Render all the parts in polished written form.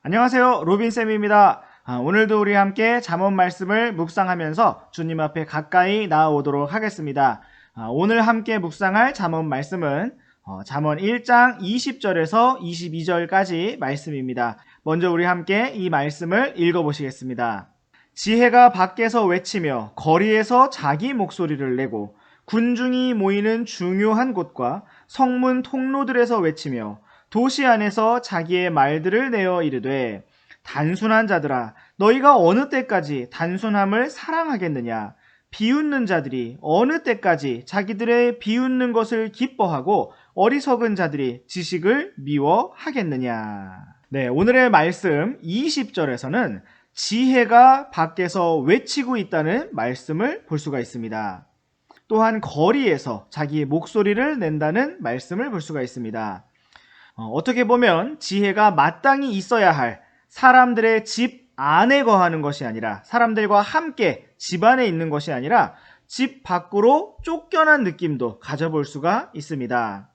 안녕하세요, 로빈쌤입니다. 오늘도 우리 함께 잠언 말씀을 묵상하면서 주님 앞에 가까이 나아오도록 하겠습니다. 오늘 함께 묵상할 잠언 말씀은 잠언 1장 20절에서 22절까지 말씀입니다. 먼저 우리 함께 이 말씀을 읽어보시겠습니다. 지혜가 밖에서 외치며 거리에서 자기 목소리를 내고 군중이 모이는 중요한 곳과 성문 통로들에서 외치며 도시 안에서 자기의 말들을 내어 이르되 단순한 자들아 너희가 어느 때까지 단순함을 사랑하겠느냐. 비웃는 자들이 어느 때까지 자기들의 비웃는 것을 기뻐하고 어리석은 자들이 지식을 미워하겠느냐. 네, 오늘의 말씀 20절에서는 지혜가 밖에서 외치고 있다는 말씀을 볼 수가 있습니다. 또한 거리에서 자기의 목소리를 낸다는 말씀을 볼 수가 있습니다. 어떻게 보면 지혜가 마땅히 있어야 할 사람들의 집 안에 거하는 것이 아니라 사람들과 함께 집 안에 있는 것이 아니라 집 밖으로 쫓겨난 느낌도 가져볼 수가 있습니다.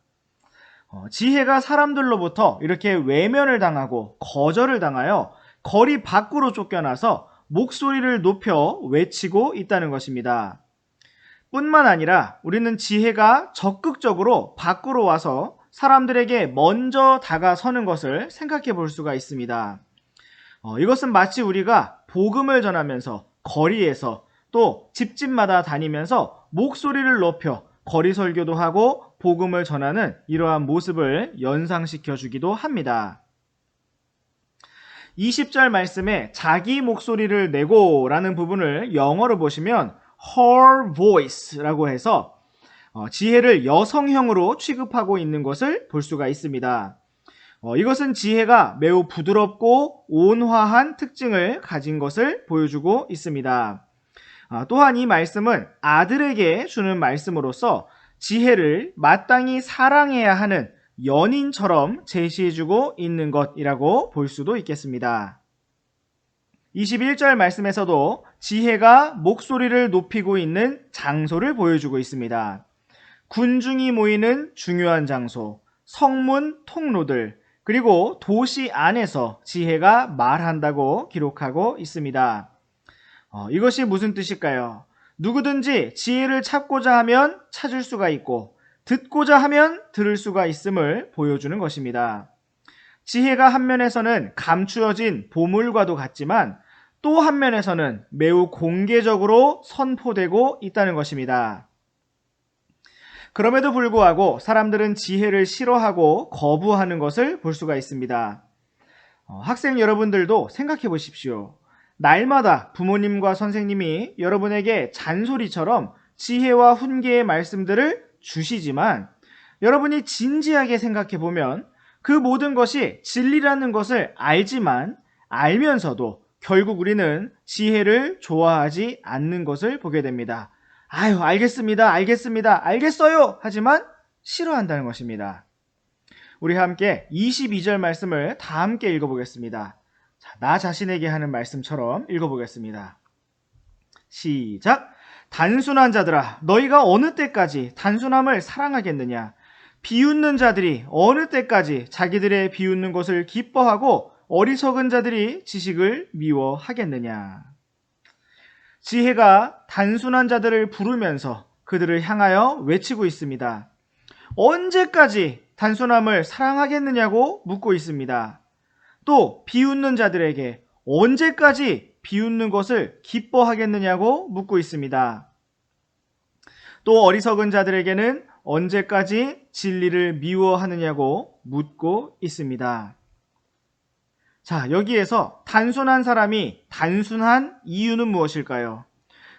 지혜가 사람들로부터 이렇게 외면을 당하고 거절을 당하여 거리 밖으로 쫓겨나서 목소리를 높여 외치고 있다는 것입니다. 뿐만 아니라 우리는 지혜가 적극적으로 밖으로 와서 사람들에게 먼저 다가서는 것을 생각해 볼 수가 있습니다. 이것은 마치 우리가 복음을 전하면서 거리에서 또 집집마다 다니면서 목소리를 높여 거리 설교도 하고 복음을 전하는 이러한 모습을 연상시켜 주기도 합니다. 20절 말씀에 자기 목소리를 내고 라는 부분을 영어로 보시면 her voice라고 해서 지혜를 여성형으로 취급하고 있는 것을 볼 수가 있습니다. 이것은 지혜가 매우 부드럽고 온화한 특징을 가진 것을 보여주고 있습니다. 또한 이 말씀은 아들에게 주는 말씀으로서 지혜를 마땅히 사랑해야 하는 연인처럼 제시해주고 있는 것이라고 볼 수도 있겠습니다. 21절 말씀에서도 지혜가 목소리를 높이고 있는 장소를 보여주고 있습니다. 군중이 모이는 중요한 장소, 성문, 통로들, 그리고 도시 안에서 지혜가 말한다고 기록하고 있습니다. 이것이 무슨 뜻일까요? 누구든지 지혜를 찾고자 하면 찾을 수가 있고 듣고자 하면 들을 수가 있음을 보여주는 것입니다. 지혜가 한 면에서는 감추어진 보물과도 같지만 또 한 면에서는 매우 공개적으로 선포되고 있다는 것입니다. 그럼에도 불구하고 사람들은 지혜를 싫어하고 거부하는 것을 볼 수가 있습니다. 학생 여러분들도 생각해 보십시오. 날마다 부모님과 선생님이 여러분에게 잔소리처럼 지혜와 훈계의 말씀들을 주시지만 여러분이 진지하게 생각해 보면 그 모든 것이 진리라는 것을 알지만 알면서도 결국 우리는 지혜를 좋아하지 않는 것을 보게 됩니다. 아유, 알겠습니다. 알겠어요. 하지만 싫어한다는 것입니다. 우리 함께 22절 말씀을 다 함께 읽어보겠습니다. 자, 나 자신에게 하는 말씀처럼 읽어보겠습니다. 시작! 단순한 자들아, 너희가 어느 때까지 단순함을 사랑하겠느냐? 비웃는 자들이 어느 때까지 자기들의 비웃는 것을 기뻐하고 어리석은 자들이 지식을 미워하겠느냐? 지혜가 단순한 자들을 부르면서 그들을 향하여 외치고 있습니다. 언제까지 단순함을 사랑하겠느냐고 묻고 있습니다. 또 비웃는 자들에게 언제까지 비웃는 것을 기뻐하겠느냐고 묻고 있습니다. 또 어리석은 자들에게는 언제까지 진리를 미워하느냐고 묻고 있습니다. 자, 여기에서 단순한 사람이 단순한 이유는 무엇일까요?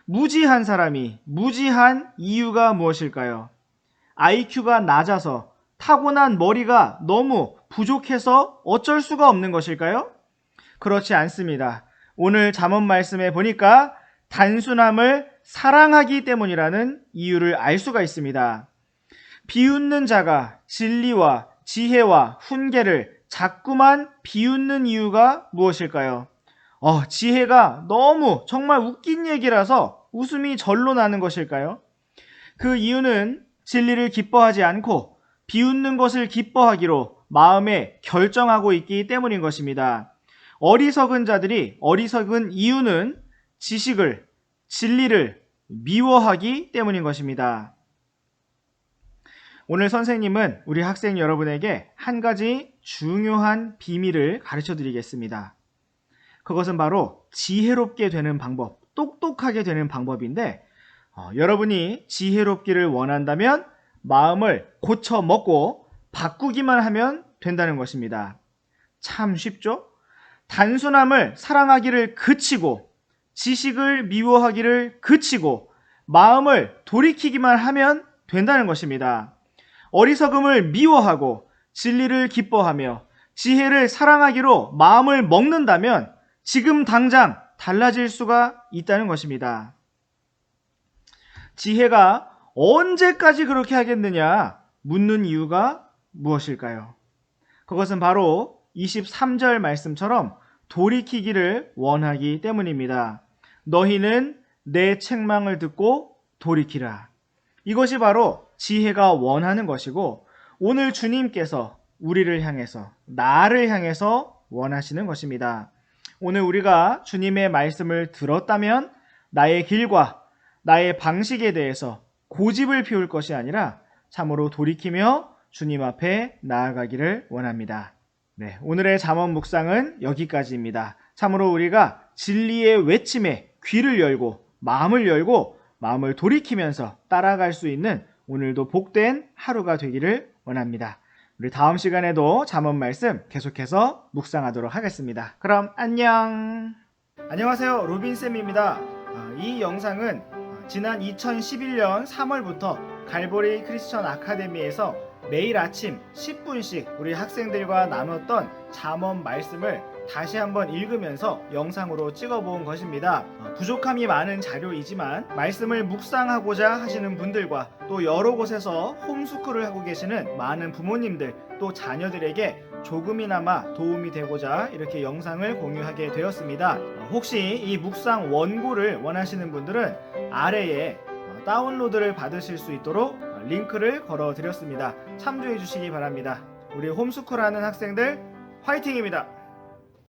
무지한 사람이 무지한 이유가 무엇일까요? IQ가 낮아서 타고난 머리가 너무 부족해서 어쩔 수가 없는 것일까요? 그렇지 않습니다. 오늘 잠언 말씀에 보니까 단순함을 사랑하기 때문이라는 이유를 알 수가 있습니다. 비웃는 자가 진리와 지혜와 훈계를 자꾸만 비웃는 이유가 무엇일까요? 지혜가 너무 정말 웃긴 얘기라서 웃음이 절로 나는 것일까요? 그 이유는 진리를 기뻐하지 않고 비웃는 것을 기뻐하기로 마음에 결정하고 있기 때문인 것입니다. 어리석은 자들이 어리석은 이유는 지식을, 진리를 미워하기 때문인 것입니다. 오늘 선생님은 우리 학생 여러분에게 한 가지 중요한 비밀을 가르쳐 드리겠습니다. 그것은 바로 지혜롭게 되는 방법, 똑똑하게 되는 방법인데 여러분이 지혜롭기를 원한다면 마음을 고쳐 먹고 바꾸기만 하면 된다는 것입니다. 참 쉽죠? 단순함을 사랑하기를 그치고 지식을 미워하기를 그치고 마음을 돌이키기만 하면 된다는 것입니다. 어리석음을 미워하고 진리를 기뻐하며 지혜를 사랑하기로 마음을 먹는다면 지금 당장 달라질 수가 있다는 것입니다. 지혜가 언제까지 그렇게 하겠느냐 묻는 이유가 무엇일까요? 그것은 바로 23절 말씀처럼 돌이키기를 원하기 때문입니다. 너희는 내 책망을 듣고 돌이키라. 이것이 바로 지혜가 원하는 것이고 오늘 주님께서 우리를 향해서 나를 향해서 원하시는 것입니다. 오늘 우리가 주님의 말씀을 들었다면 나의 길과 나의 방식에 대해서 고집을 피울 것이 아니라 참으로 돌이키며 주님 앞에 나아가기를 원합니다. 네, 오늘의 잠언 묵상은 여기까지입니다. 참으로 우리가 진리의 외침에 귀를 열고 마음을 돌이키면서 따라갈 수 있는 오늘도 복된 하루가 되기를 원합니다. 우리 다음 시간에도 잠언 말씀 계속해서 묵상하도록 하겠습니다. 그럼 안녕. 안녕하세요, 로빈쌤입니다. 이 영상은 지난 2011년 3월부터 갈보리 크리스천 아카데미에서 매일 아침 10분씩 우리 학생들과 나눴던 잠언 말씀을 다시 한번 읽으면서 영상으로 찍어본 것입니다. 부족함이 많은 자료이지만 말씀을 묵상하고자 하시는 분들과 또 여러 곳에서 홈스쿨을 하고 계시는 많은 부모님들 또 자녀들에게 조금이나마 도움이 되고자 이렇게 영상을 공유하게 되었습니다. 혹시 이 묵상 원고를 원하시는 분들은 아래에 다운로드를 받으실 수 있도록 링크를 걸어 드렸습니다. 참조해 주시기 바랍니다. 우리 홈스쿨 하는 학생들 화이팅입니다.